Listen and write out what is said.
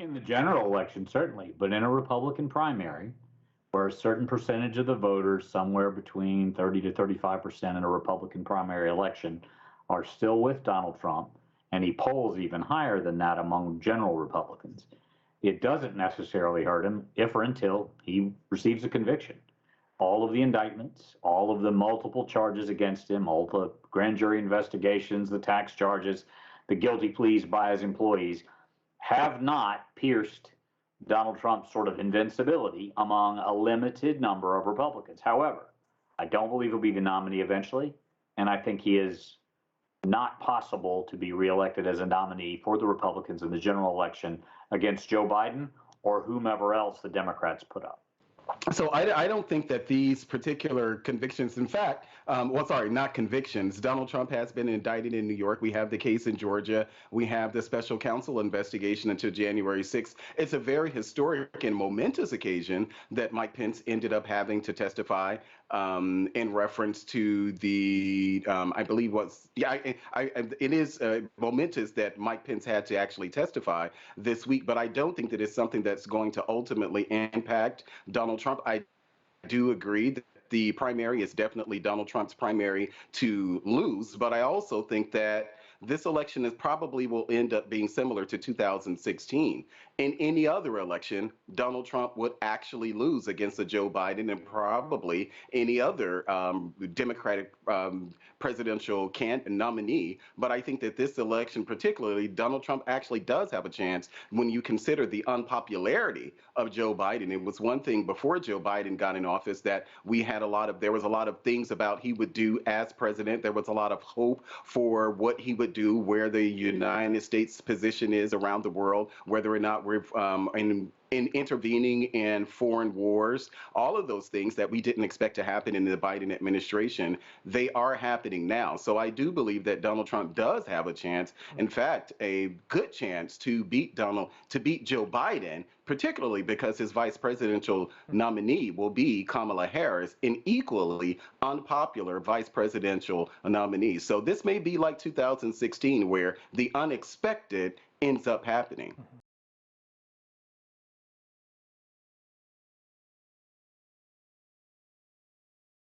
In the general election, certainly, but in a Republican primary, where a certain percentage of the voters, somewhere between 30 to 35% in a Republican primary election, are still with Donald Trump, and he polls even higher than that among general Republicans, it doesn't necessarily hurt him if or until he receives a conviction. All of the indictments, all of the multiple charges against him, all the grand jury investigations, the tax charges, the guilty pleas by his employees have not pierced Donald Trump's sort of invincibility among a limited number of Republicans. However, I don't believe he'll be the nominee eventually, and I think he is not possible to be reelected as a nominee for the Republicans in the general election against Joe Biden or whomever else the Democrats put up. So I don't think that these particular convictions, in fact, well, sorry, not convictions. Donald Trump has been indicted in New York. We have the case in Georgia. We have the special counsel investigation until January 6th. It's a very historic and momentous occasion that Mike Pence ended up having to testify in reference to the, I believe it is momentous that Mike Pence had to actually testify this week, but I don't think that it's something that's going to ultimately impact Donald Trump. I do agree that the primary is definitely Donald Trump's primary to lose, but I also think that this election probably will end up being similar to 2016. In any other election, Donald Trump would actually lose against a Joe Biden and probably any other Democratic presidential nominee. But I think that this election, particularly, Donald Trump actually does have a chance when you consider the unpopularity of Joe Biden. It was one thing before Joe Biden got in office that there was a lot of things about he would do as president. There was a lot of hope for what he would do, where the United States position is around the world, whether or not we're in intervening in foreign wars, all of those things that we didn't expect to happen in the Biden administration, they are happening now. So I do believe that Donald Trump does have a chance, in fact, a good chance to beat Joe Biden, particularly because his vice presidential nominee will be Kamala Harris, an equally unpopular vice presidential nominee. So this may be like 2016, where the unexpected ends up happening.